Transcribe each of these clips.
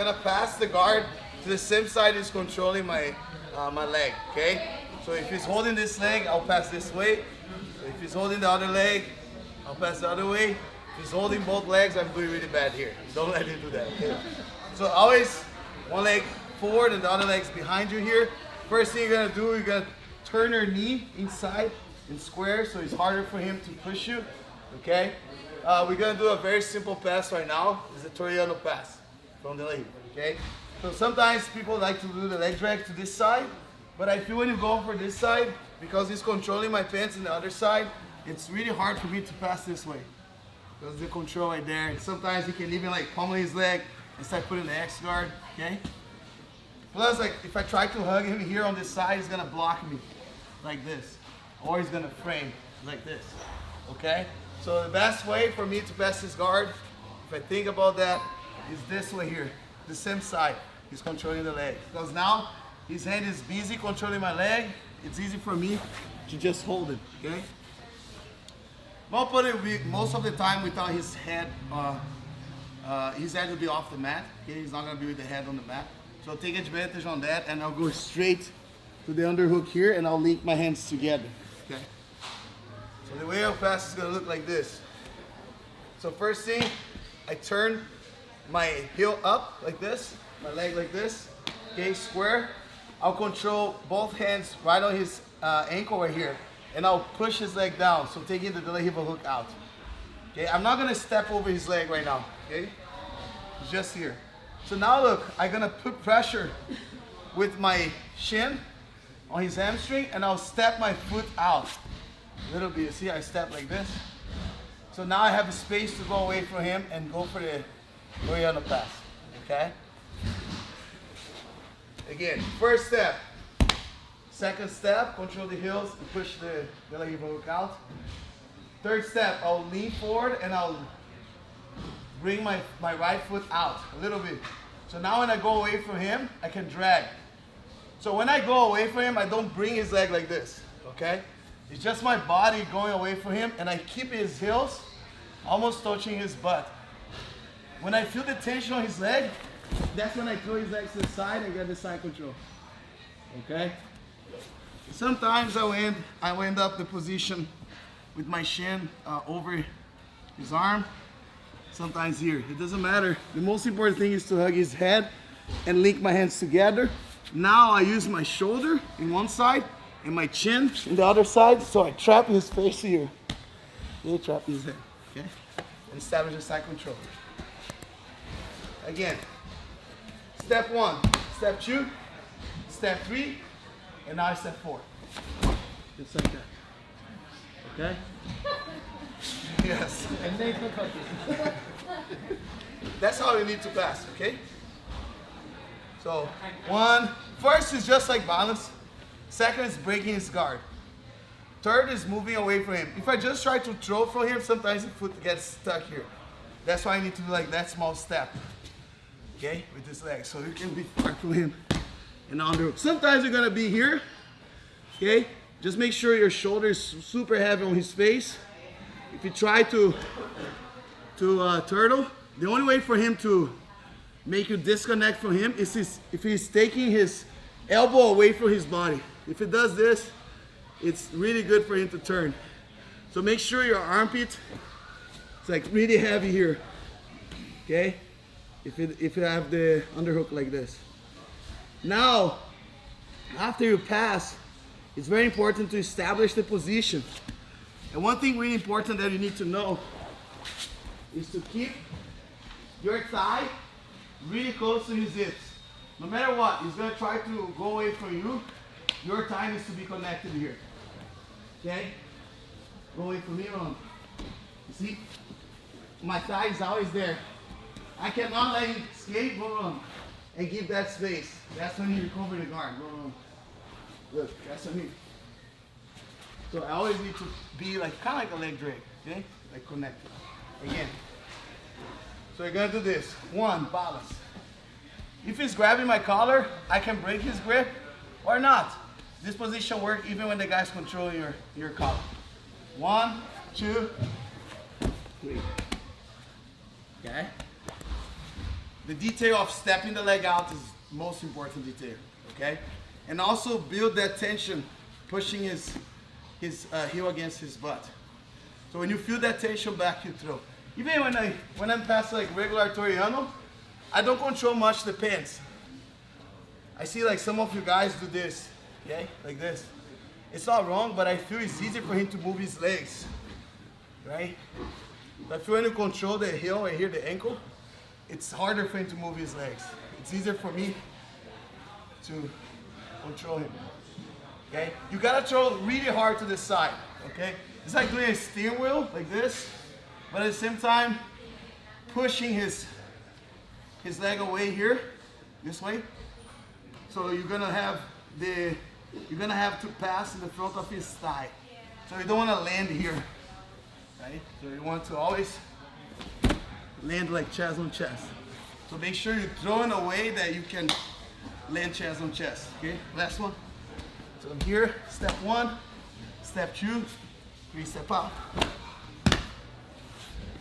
gonna pass the guard to the same side he's controlling my my leg, okay? So if he's holding this leg, I'll pass this way. If he's holding the other leg, I'll pass the other way. If he's holding both legs, I'm doing really bad here. Don't let him do that, okay? So always one leg forward and the other leg's behind you here. First thing you're gonna do, you're gonna turn your knee inside in square so it's harder for him to push you, okay? We're gonna do a very simple pass right now. It's a Toriano pass from the leg, okay? So sometimes people like to do the leg drag to this side, but I feel when you go for this side, because he's controlling my pants on the other side, it's really hard for me to pass this way. Because the control right there. And sometimes he can even like pummel his leg and start putting the X guard, okay? Plus, like if I try to hug him here on this side, he's gonna block me like this. Or he's gonna frame like this, okay? So the best way for me to pass this guard, if I think about that, is this way here, the same side. He's controlling the leg. Because now his hand is busy controlling my leg. It's easy for me to just hold it, okay? Most of the time without his head will be off the mat. Okay? He's not gonna be with the head on the mat. So I'll take advantage on that and I'll go straight to the underhook here and I'll link my hands together, okay? So the way I'll pass is gonna look like this. So first thing, I turn my heel up like this, my leg like this, okay, square. I'll control both hands right on his ankle right here, and I'll push his leg down, so taking the delay heel hook out. Okay, I'm not gonna step over his leg right now, okay? Just here. So now look, I'm gonna put pressure with my shin on his hamstring, and I'll step my foot out a little bit. You see, I step like this. So now I have a space to go away from him and go for the Toriano pass, okay? Again, first step. Second step, control the heels and push the leg hook out. Third step, I'll lean forward and I'll bring my right foot out a little bit. So now when I go away from him, I can drag. So when I go away from him, I don't bring his leg like this, okay? It's just my body going away from him and I keep his heels almost touching his butt. When I feel the tension on his leg, that's when I throw his legs to the side and get the side control, okay? Sometimes I will end up the position with my shin over his arm, sometimes here. It doesn't matter. The most important thing is to hug his head and link my hands together. Now I use my shoulder in one side and my chin in the other side, so I trap his face here. Okay, trap his head, okay? And establish a side control. Again, step 1, step 2, step 3, and now step 4. Just like that. Okay? Yes. And make the cookies. That's how you need to pass, okay? So, first is just like balance. Second is breaking his guard. Third is moving away from him. If I just try to throw from him, sometimes the foot gets stuck here. That's why I need to do like that small step. Okay, with this leg, so you can be far from him and underhook. Sometimes you're gonna be here, okay? Just make sure your shoulder is super heavy on his face. If you try to turtle, the only way for him to make you disconnect from him is if he's taking his elbow away from his body. If he does this, it's really good for him to turn. So make sure your armpit is like really heavy here, okay? If you have the underhook like this. Now, after you pass, it's very important to establish the position. And one thing really important that you need to know is to keep your thigh really close to his hips. No matter what, he's gonna try to go away from you. Your thigh needs to be connected here. Okay? Go away from me, Ron. You see? My thigh is always there. I cannot let him escape, go on, and give that space. That's when you recover the guard, go on. Look, that's what I mean. So I always need to be like, kind of like a leg drag, okay? Like connected. Again. So you're gonna do this. 1, balance. If he's grabbing my collar, I can break his grip or not. This position works even when the guy's controlling your collar. 1, 2, 3. Okay? The detail of stepping the leg out is most important detail, okay? And also build that tension, pushing his heel against his butt. So when you feel that tension back, you throw. Even when I'm past like regular Toriano, I don't control much the pants. I see like some of you guys do this, okay? Like this. It's not wrong, but I feel it's easier for him to move his legs, right? But if you want to control the heel and here the ankle, it's harder for him to move his legs. It's easier for me to control him, okay? You gotta throw really hard to the side, okay? It's like doing a steering wheel, like this, but at the same time, pushing his leg away here, this way. So you're gonna have to pass in the front of his thigh. So you don't wanna land here, right? So you want to always land like chest on chest. So make sure you throw in a way that you can land chest on chest, okay? Last one. So I'm here, step 1, step 2, 3, step out.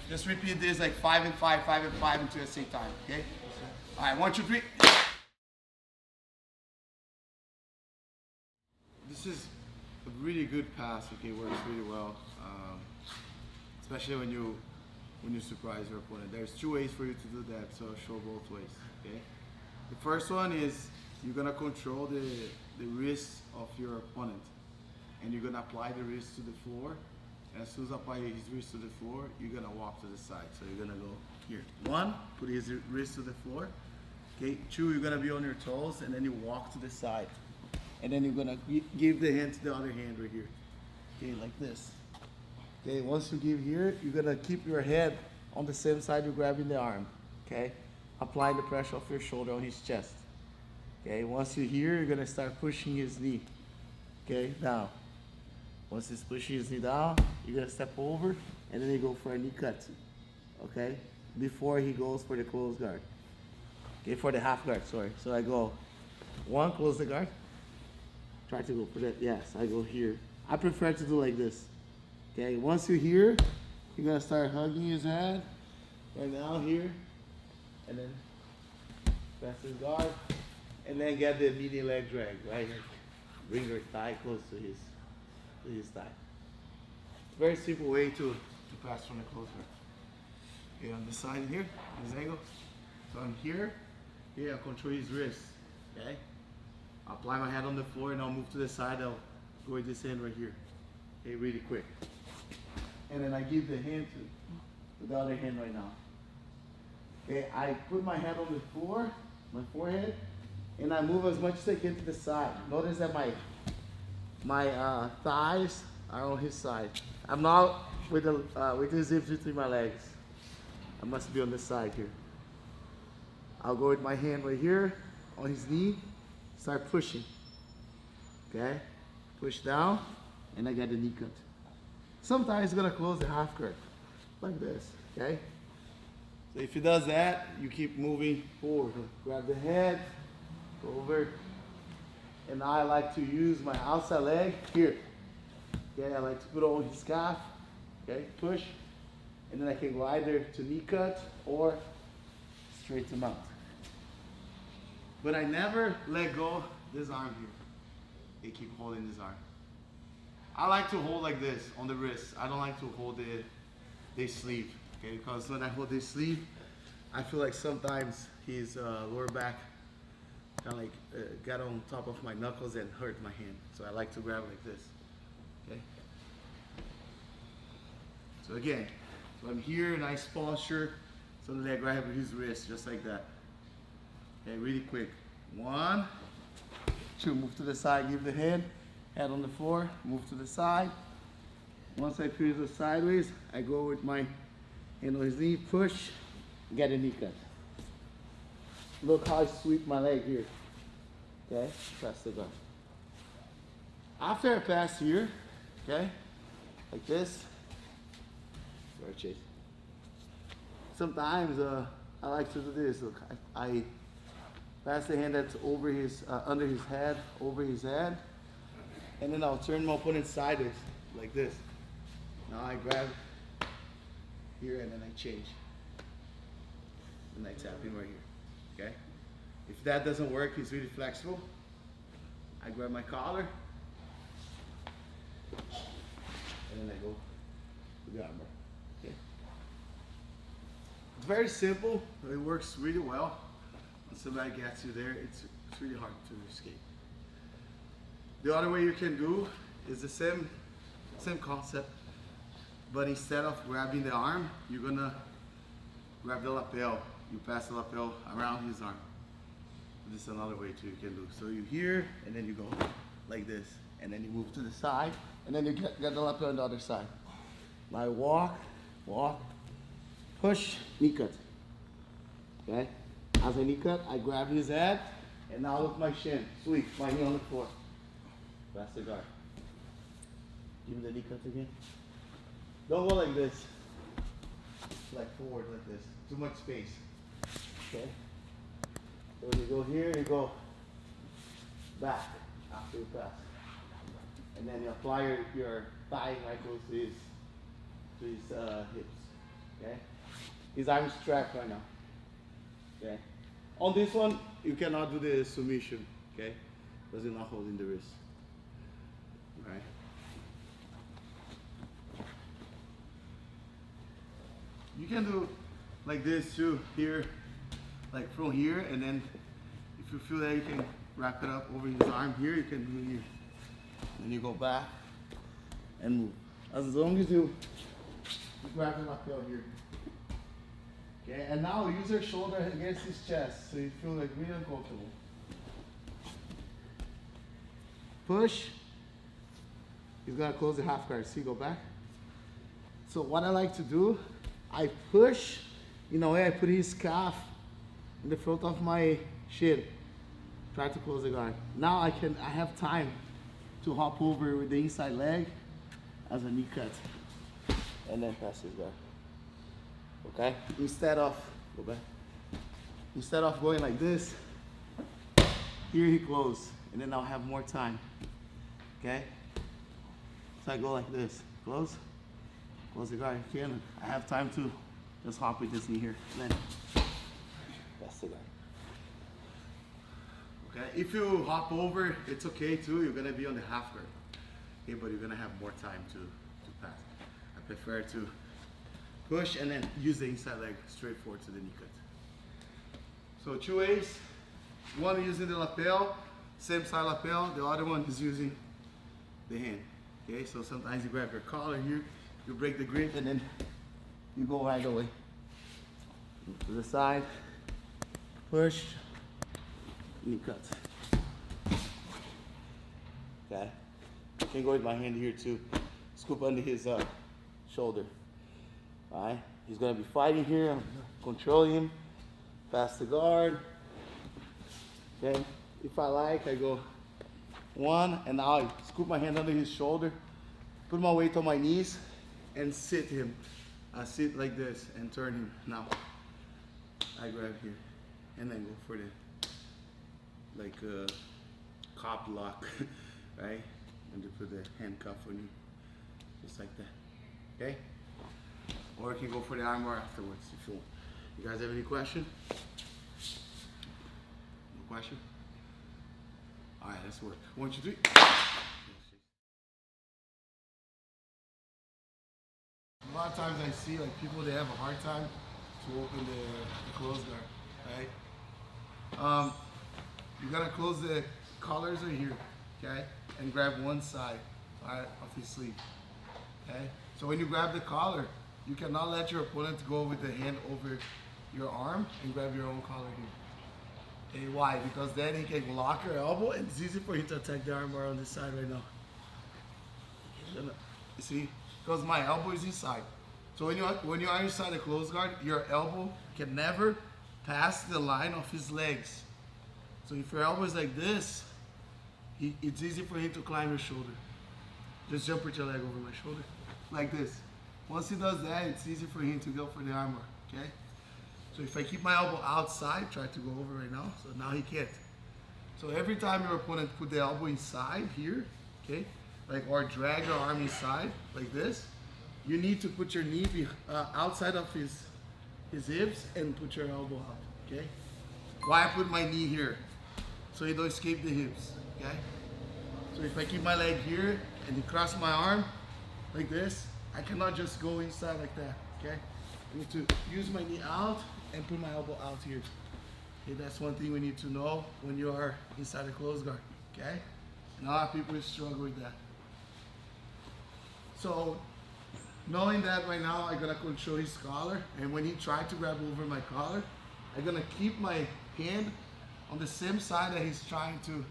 Just repeat this like 5 and 5, 5 and 5 until the same time, okay? All right, 1, 2, 3. This is a really good pass, okay? Works really well, especially when you surprise your opponent. There's 2 ways for you to do that, so I'll show both ways, okay? The first one is you're gonna control the wrist of your opponent, and you're gonna apply the wrist to the floor. And as soon as you apply his wrist to the floor, you're gonna walk to the side. So you're gonna go here. 1, put his wrist to the floor. Okay, 2, you're gonna be on your toes, and then you walk to the side. And then you're gonna give the hand to the other hand right here. Okay, like this. Okay, once you give here, you're gonna keep your head on the same side you're grabbing the arm. Okay, apply the pressure of your shoulder on his chest. Okay, once you're here, you're gonna start pushing his knee. Okay, down. Once he's pushing his knee down, you're gonna step over, and then you go for a knee cut. Okay, before he goes for the close guard. Okay, for the half guard, sorry. So I go 1, close the guard. Try to go for that. Yes, I go here. I prefer to do like this. Okay, once you're here, you're gonna start hugging his head. Right now here, and then press his guard, and then get the median leg drag right here. Bring your thigh close to his thigh. Very simple way to pass from the close guard. Okay, on this side here, this angle. So I'm here. Here, I control his wrist. Okay. I'll apply my hand on the floor and I'll move to the side. I'll go with this hand right here. Okay, really quick. And then I give the hand to the other hand right now. Okay, I put my hand on the floor, my forehead, and I move as much as I can to the side. Notice that my thighs are on his side. I'm not with the zips between my legs. I must be on this side here. I'll go with my hand right here on his knee. Start pushing, okay? Push down, and I get the knee cut. Sometimes it's gonna close the half guard, like this, okay? So if he does that, you keep moving forward. Grab the head, go over, and I like to use my outside leg here. Okay, I like to put it on his calf, okay? Push, and then I can go either to knee cut or straight to mount. But I never let go this arm here. They keep holding this arm. I like to hold like this on the wrist. I don't like to hold the sleeve, okay? Because when I hold this sleeve, I feel like sometimes his lower back kind of like got on top of my knuckles and hurt my hand. So I like to grab like this, okay? So again, so I'm here, nice posture. So then I grab his wrist just like that. Okay, really quick. 1, 2, move to the side, give the head on the floor, move to the side. Once I feel the sideways, I go with my hand on his knee, push, get a knee cut. Look how I sweep my leg here. Okay, press the guard. After I pass here, okay, like this, sometimes I like to do this. Look, I pass the hand that's over his, under his head, over his head, and then I'll turn my opponent sideways, like this. Now I grab here and then I change. And I tap him right here. okay? If that doesn't work, he's really flexible. I grab my collar, and then I go to the armbar, okay? It's very simple, it works really well. When somebody gets you there, it's really hard to escape. The other way you can do is the same concept, but instead of grabbing the arm, you're gonna grab the lapel. You pass the lapel around his arm. This is another way too you can do. So you here, and then you go like this, and then you move to the side, and then you get the lapel on the other side. Now I walk, push, knee cut. Okay? As I knee cut, I grab his head, and now look my shin. Sweep, my knee on the floor. That's the guard. Give me the knee cut again. Don't go like this. Like forward like this. Too much space. Okay? So when you go here, you go back after you pass. And then you apply your thigh right close to his hips. Okay? His arm is trapped right now. Okay? On this one, you cannot do the submission. Okay? Because you're not holding the wrist. Okay? You can do like this too, here, like from here, and then if you feel that you can wrap it up over his arm here, you can do it here. Then you go back and move. As long as you grab the lapel here. Okay, and now use your shoulder against his chest so you feel like really uncomfortable. Push. He's gonna close the half guard. See, go back. So what I like to do, I push, in a way I put his calf in the front of my shin. Try to close the guard. Now I have time to hop over with the inside leg as a knee cut. And then pass his guard. Okay? Instead of going like this, here he close, and then I'll have more time. Okay? So I go like this, close the guard. Again, I have time to just hop with this knee here. And then pass the guard. Okay? If you hop over, it's okay too. You're gonna be on the half guard. Okay, but you're gonna have more time to pass. I prefer to push and then use the inside leg straight forward to the knee cut. So 2 ways. One using the lapel, same side lapel. The other one is using the hand. Okay, so sometimes you grab your collar here, you break the grip, and then you go right away. To the side, push, knee cut. Okay, I can go with my hand here too. Scoop under his shoulder. Alright, he's gonna be fighting here. I'm controlling him. Pass the guard. Okay, if I like, I go one, and now I scoop my hand under his shoulder, put my weight on my knees, and sit him. I sit like this and turn him. Now, I grab here, and then go for the, like cop lock, right? And you put the handcuff on you, just like that, okay? Or you can go for the armbar afterwards if you want. You guys have any question? No question? All right, let's work. 1, 2, 3. A lot of times I see like people, they have a hard time to open the close guard, right? You gotta close the collars right here, okay? And grab one side, right, of his sleeve, okay? So when you grab the collar, you cannot let your opponent go with the hand over your arm and grab your own collar here. Okay, why? Because then he can lock your elbow and it's easy for you to attack the armbar on this side right now. You see? Because my elbow is inside. So when you are inside the close guard, your elbow can never pass the line of his legs. So if your elbow is like this, it's easy for him to climb your shoulder. Just jump with your leg over my shoulder, like this. Once he does that, it's easy for him to go for the armbar, okay? So if I keep my elbow outside, try to go over right now, so now he can't. So every time your opponent put the elbow inside here, okay, like, or drag your arm inside, like this, you need to put your knee outside of his hips and put your elbow out, okay? why I put my knee here, so you don't escape the hips, okay? So if I keep my leg here and you cross my arm like this, I cannot just go inside like that, okay? I need to use my knee out and put my elbow out here. Okay, that's one thing we need to know when you are inside a closed guard, okay? And a lot of people struggle with that. So, knowing that right now, I'm gonna control his collar, and when he tried to grab over my collar, I'm gonna keep my hand on the same side that he's trying to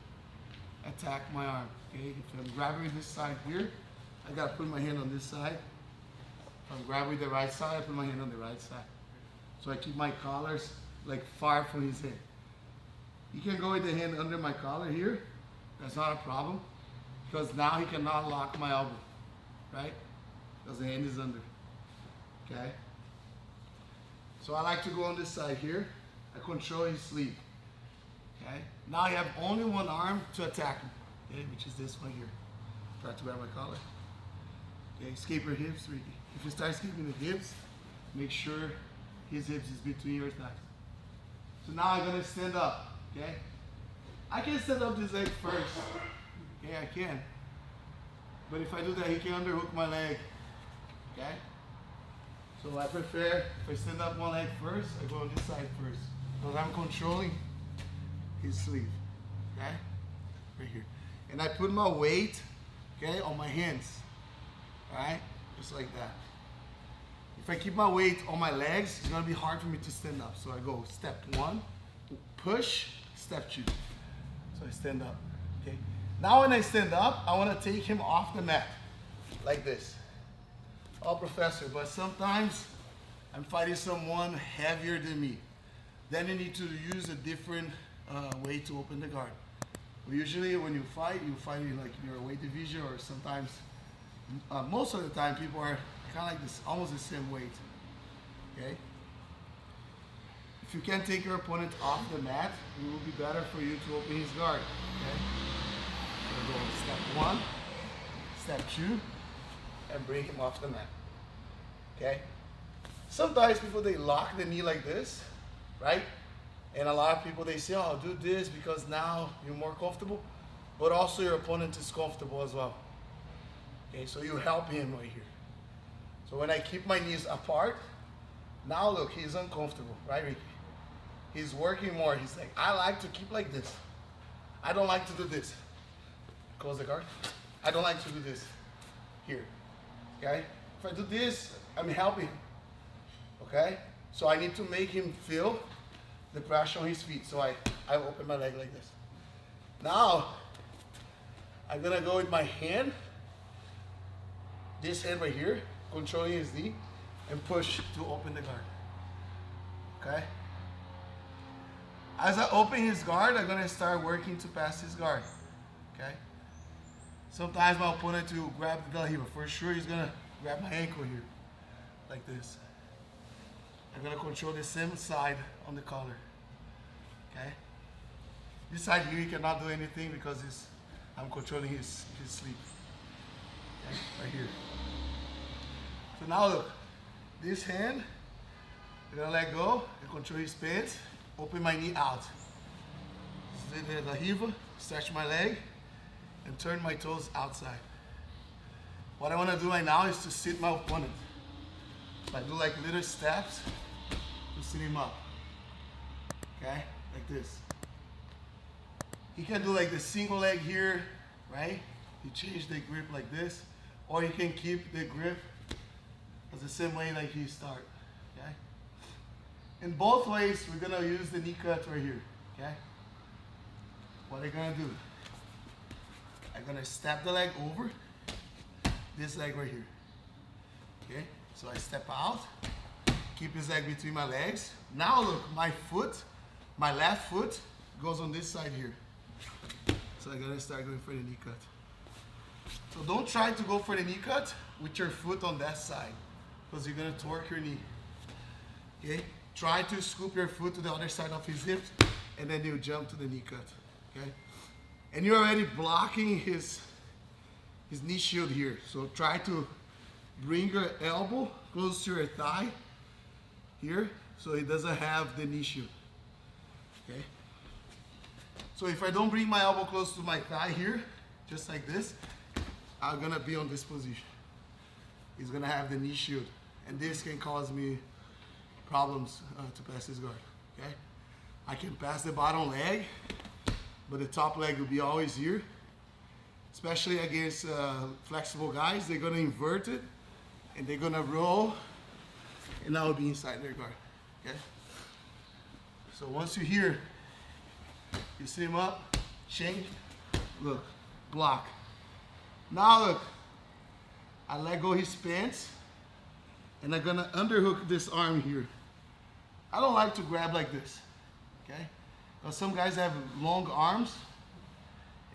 attack my arm, okay? If I'm grabbing this side here, I gotta put my hand on this side. If I'm grabbing the right side, I put my hand on the right side. So I keep my collars like far from his head. You can go with the hand under my collar here. That's not a problem, because now he cannot lock my elbow, right? Because the hand is under, okay? So I like to go on this side here. I control his sleeve, okay? Now I have only one arm to attack him, okay? Which is this one here. Try to grab my collar. Okay, escape your hips, Ricky. If you start escaping the hips, make sure his hips is between your thighs. So now I'm gonna stand up, okay? I can stand up this leg first, okay, I can. But if I do that, he can underhook my leg, okay? So I prefer, if I stand up one leg first, I go on this side first. Because I'm controlling his sleeve, okay? Right here. And I put my weight, okay, on my hands, all right? Just like that. If I keep my weight on my legs, it's gonna be hard for me to stand up. So I go step one, push, step two. So I stand up, okay? Now when I stand up, I wanna take him off the mat, like this. Oh, professor, but sometimes I'm fighting someone heavier than me. Then you need to use a different way to open the guard. But usually when you fight in like your weight division, or sometimes, most of the time, people are kind of like this, almost the same weight, okay? If you can take your opponent off the mat, it will be better for you to open his guard, okay? So go step one, step two, and bring him off the mat, okay? Sometimes people, they lock the knee like this, right? And a lot of people, they say, oh, do this because now you're more comfortable, but also your opponent is comfortable as well. Okay, so you help him right here. So when I keep my knees apart, now look, he's uncomfortable, right, Ricky? He's working more. He's like, I like to keep like this. I don't like to do this. Close the guard. I don't like to do this here, okay? If I do this, I'm helping him, okay? So I need to make him feel the pressure on his feet. So I open my leg like this. Now, I'm gonna go with my hand, this hand right here, controlling his knee, and push to open the guard, okay? As I open his guard, I'm gonna start working to pass his guard, okay? Sometimes my opponent will grab the heel. For sure, he's gonna grab my ankle here, like this. I'm gonna control the same side on the collar, okay? This side here, he cannot do anything because I'm controlling his sleeve, okay? Right here. So now look, this hand, I'm gonna let go and control his pants, open my knee out. The hiva, stretch my leg, and turn my toes outside. What I wanna do right now is to sit my opponent. I do like little steps to sit him up, okay? Like this. He can do like the single leg here, right? You change the grip like this, or you can keep the grip as the same way like he start, okay? In both ways, we're gonna use the knee cut right here, okay? What I'm gonna do, I'm gonna step the leg over, this leg right here, okay? So I step out, keep his leg between my legs. Now look, my foot, my left foot goes on this side here. So I'm gonna start going for the knee cut. So don't try to go for the knee cut with your foot on that side, because you're gonna torque your knee, okay? Try to scoop your foot to the other side of his hips, and then you jump to the knee cut, okay? And you're already blocking his knee shield here. So try to bring your elbow close to your thigh here, so he doesn't have the knee shield. okay? So if I don't bring my elbow close to my thigh here, just like this, I'm gonna be on this position. He's gonna have the knee shield, and this can cause me problems to pass his guard, okay? I can pass the bottom leg, but the top leg will be always here. Especially against flexible guys, they're gonna invert it, and they're gonna roll, and I will be inside their guard, okay? So once you're here, you see him up, change, look, block. Now look, I let go his pants, and I'm gonna underhook this arm here. I don't like to grab like this, okay? Because some guys have long arms,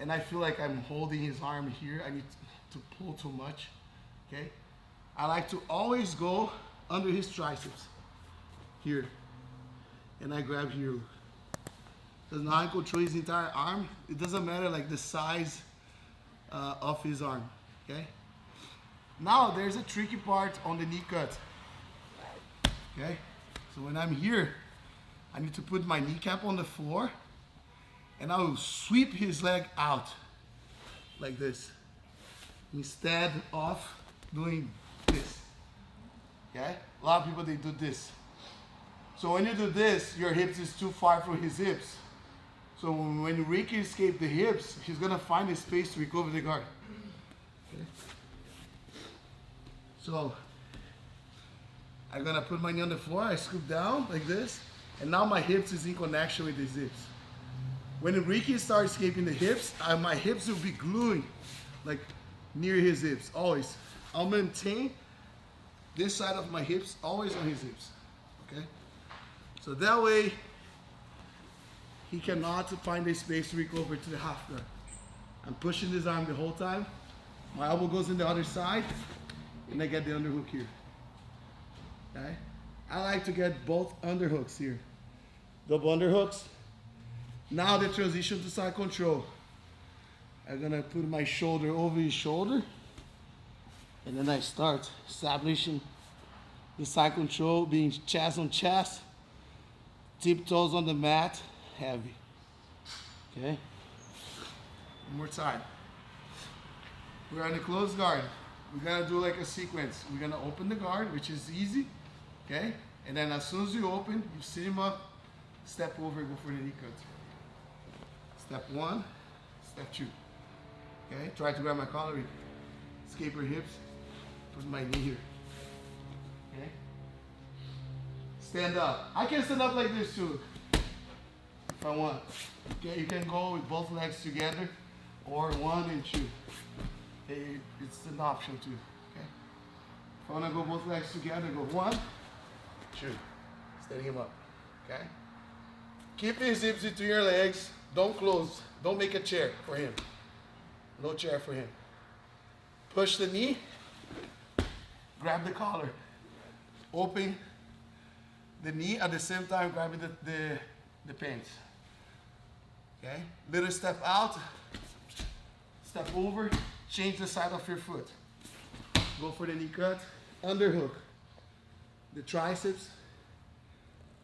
and I feel like I'm holding his arm here. I need to pull too much, okay? I like to always go under his triceps, here. And I grab here. Because now I control his entire arm. It doesn't matter like the size of his arm, okay? Now there's a tricky part on the knee cut, okay? So when I'm here, I need to put my kneecap on the floor, and I will sweep his leg out like this, instead of doing this, okay? A lot of people, they do this. So when you do this, your hips is too far from his hips. So when Ricky escapes the hips, he's gonna find a space to recover the guard. Okay? So I'm gonna put my knee on the floor, I scoop down like this, and now my hips is in connection with his hips. When Ricky starts escaping the hips, my hips will be gluing like near his hips, always. I'll maintain this side of my hips always on his hips, okay? So that way, he cannot find a space to recover to the half guard. I'm pushing his arm the whole time. My elbow goes in the other side, and I get the underhook here, okay? I like to get both underhooks here. Double underhooks. Now the transition to side control. I'm gonna put my shoulder over his shoulder, and then I start establishing the side control, being chest on chest, tiptoes on the mat, heavy. Okay? One more time. We're on the closed guard. We're gonna do like a sequence. We're gonna open the guard, which is easy, okay? And then as soon as you open, you sit him up, step over, go for the knee cut. Step one, step two. Okay, try to grab my collar, escape her hips, put my knee here. Okay, stand up. I can stand up like this too, if I want. Okay, you can go with both legs together, or one and two. Okay, it's an option too. Okay, if I want to go both legs together, go one, two, standing him up. Okay, keep his hips between your legs. Don't close. Don't make a chair for him. No chair for him. Push the knee. Grab the collar. Open the knee at the same time grabbing the pants. Okay? Little step out. Step over. Change the side of your foot. Go for the knee cut. Underhook. The triceps.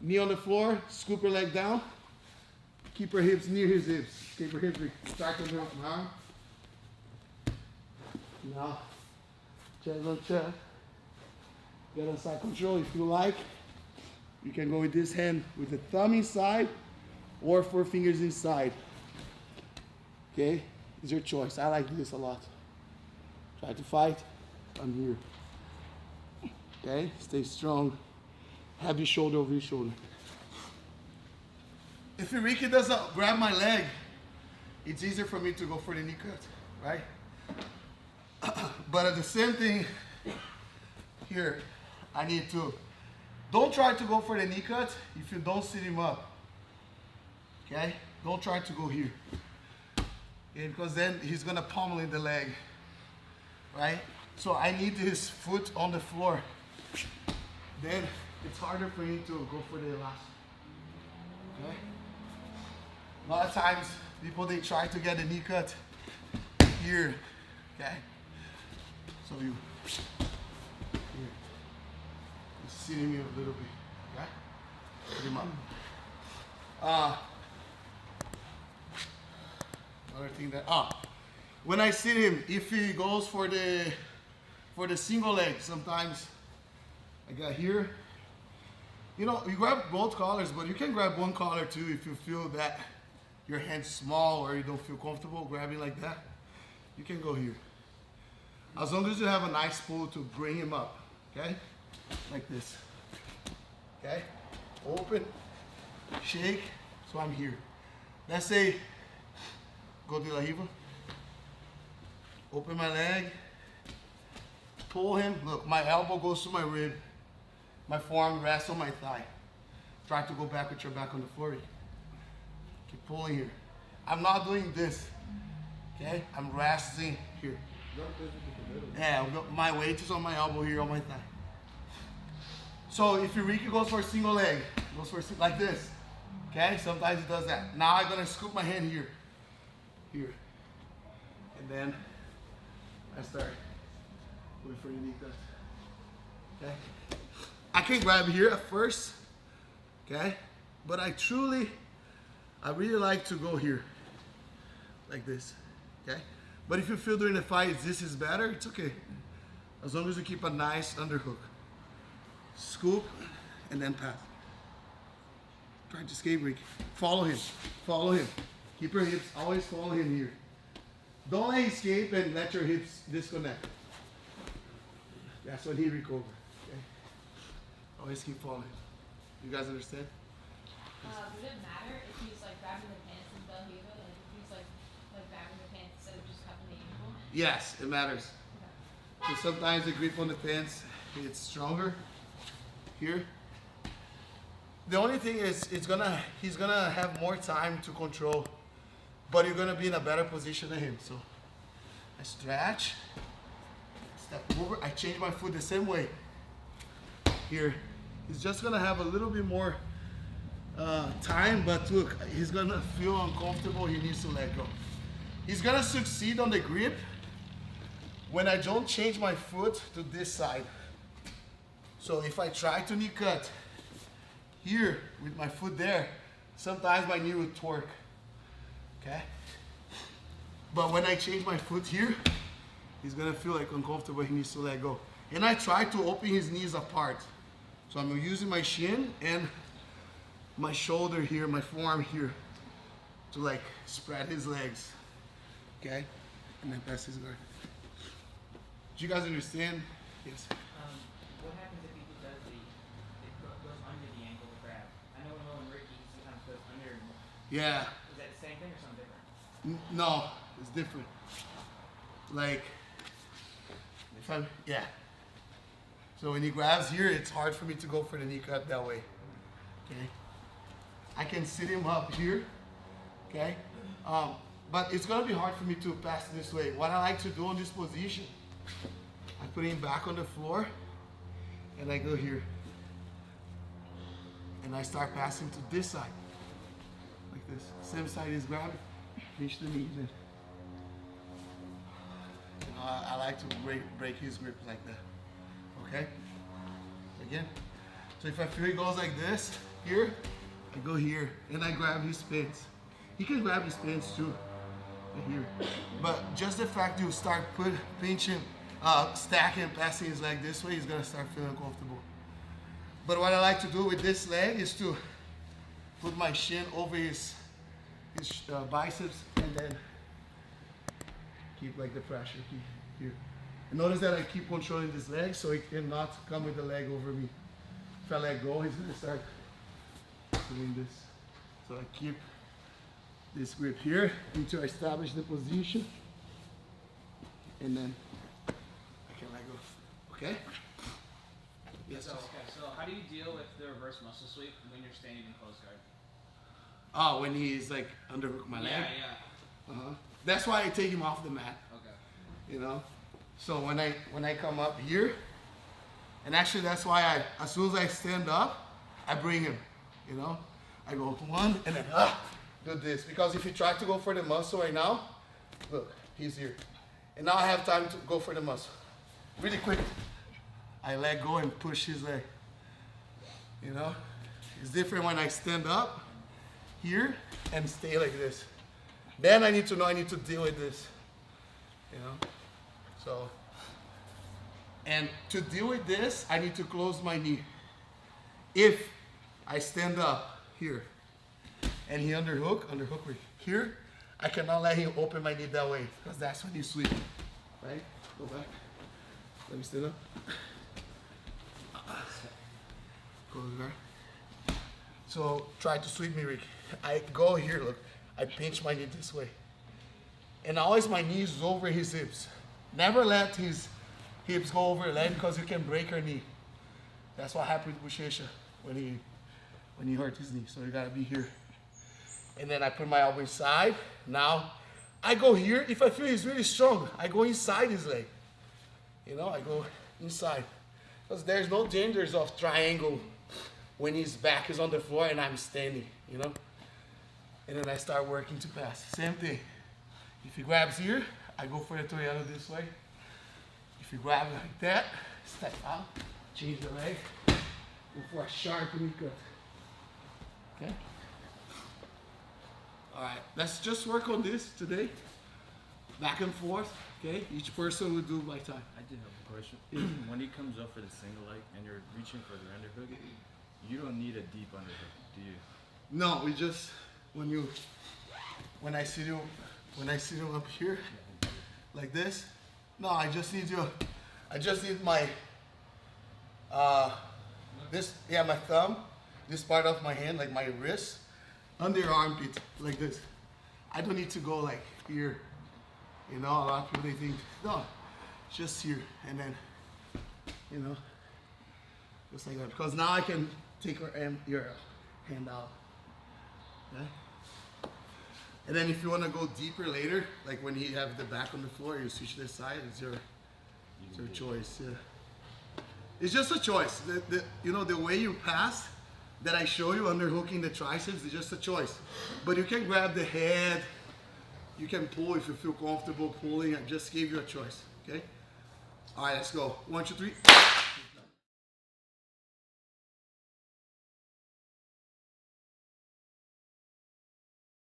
Knee on the floor. Scoop your leg down. Keep her hips near his hips. Keep her hips back on the arm. Now, chest on chest. Get on side control if you like. You can go with this hand with the thumb inside or 4 fingers inside. Okay? It's your choice. I like this a lot. Try to fight. I'm here. Okay? Stay strong. Have your shoulder over your shoulder. If Ricky doesn't grab my leg, it's easier for me to go for the knee cut, right? But at the same thing, here, I need to, don't try to go for the knee cut if you don't sit him up, okay? Don't try to go here, okay? Because then he's gonna pummel in the leg, right? So I need his foot on the floor. Then it's harder for him to go for the elastic, okay? A lot of times, people, they try to get a knee cut here, okay? So you sit him here a little bit, okay? Put him up. Another thing that, when I sit him, if he goes for the single leg, sometimes I got here. You know, you grab both collars, but you can grab one collar too if you feel that your hand's small or you don't feel comfortable grabbing like that. You can go here. As long as you have a nice pull to bring him up, okay? Like this, okay? Open, shake, so I'm here. Let's say, go de la riva. Open my leg, pull him. Look, my elbow goes to my rib. My forearm rests on my thigh. Try to go back with your back on the floor. Keep pulling here. I'm not doing this, okay? I'm resting here. Yeah, my weight is on my elbow here, on my thigh. So if Eureka goes for a single leg, goes for like this, okay? Sometimes he does that. Now I'm gonna scoop my hand here, and then I start going for your knee cut. Okay? I can grab here at first, okay? But I really like to go here, like this, okay? But if you feel during the fight this is better, it's okay. As long as you keep a nice underhook. Scoop, and then pass. Try to escape break. Follow him, follow him. Keep your hips, always follow him here. Don't let him escape and let your hips disconnect. That's when he recovers. Okay? Always keep following. You guys understand? Would it matter if he's like grabbing the pants and Del Hiva, like if he's like grabbing the pants instead of just cupping the ankle? Yes, it matters. Okay. So sometimes the grip on the pants it's stronger here. The only thing is he's gonna have more time to control, but you're gonna be in a better position than him. So I stretch, step over, I change my foot the same way. Here, he's just gonna have a little bit more time, but look, he's gonna feel uncomfortable, he needs to let go. He's gonna succeed on the grip when I don't change my foot to this side. So if I try to knee cut here with my foot there, sometimes my knee will torque, okay? But when I change my foot here, he's gonna feel like uncomfortable, he needs to let go. And I try to open his knees apart. So I'm using my shin and my shoulder here, my forearm here, to like spread his legs, okay? And then pass his guard. Do you guys understand? Yes. What happens if he does it goes under the ankle to grab? I know when Ricky sometimes goes under. Yeah. Is that the same thing or something different? No, it's different. Like, if I'm, yeah. So when he grabs here, it's hard for me to go for the knee cut that way, okay? I can sit him up here, okay? But it's gonna be hard for me to pass this way. What I like to do on this position, I put him back on the floor, and I go here. And I start passing to this side, like this. Same side is grabbing, reach the knee then. You know, I like to break his grip like that, okay? Again. So if I feel he goes like this, here, I go here, and I grab his pants. He can grab his pants too, here. But just the fact you start pinching, stacking, passing his leg this way, he's gonna start feeling comfortable. But what I like to do with this leg is to put my shin over his biceps and then keep like the pressure here. And notice that I keep controlling this leg so he cannot come with the leg over me. If I let go, he's gonna start doing this. So I keep this grip here until I establish the position, and then I can let go. Okay? Yes. So how do you deal with the reverse muscle sweep when you're standing in close guard? Oh, when he's like underhook my leg? Yeah. That's why I take him off the mat. Okay. You know? So when I come up here, and actually that's why as soon as I stand up, I bring him, you know? I go one and then do this. Because if you try to go for the muscle right now, look, he's here. And now I have time to go for the muscle. Really quick. I let go and push his leg. You know? It's different when I stand up here and stay like this. Then I need to know I need to deal with this, you know? So, and to deal with this, I need to close my knee. If I stand up here and he underhook here, I cannot let him open my knee that way because that's when you sweep, right? Go back. Let me stand up. Go there. So try to sweep me, Rick. I go here, look. I pinch my knee this way. And always my knee is over his hips. Never let his hips go over your leg because you can break your knee. That's what happened with Bochecha when he hurt his knee. So you gotta be here. And then I put my elbow inside. Now I go here. If I feel he's really strong, I go inside his leg. You know, I go inside. Because there's no dangers of triangle when his back is on the floor and I'm standing, you know? And then I start working to pass. Same thing. If he grabs here, I go for the Toreado this way. If you grab like that, step out, change the leg, go for a sharp knee cut. Okay? All right, let's just work on this today. Back and forth, okay? Each person will do by time. I did have a question. When he comes up for the single leg and you're reaching for the underhook, you don't need a deep underhook, do you? No, we just when I see you up here like this. No, I just need my my thumb, this part of my hand, like my wrist, under your armpit, like this. I don't need to go like here. You know, a lot of people they think, no, just here, and then, you know, just like that. Because now I can take your hand out. Okay? And then if you want to go deeper later, like when you have the back on the floor, you switch this side, it's your choice. Yeah. It's just a choice. You know, the way you pass that I show you, underhooking the triceps, is just a choice. But you can grab the head, you can pull if you feel comfortable pulling. I just gave you a choice, okay? All right, let's go. 1, 2, 3.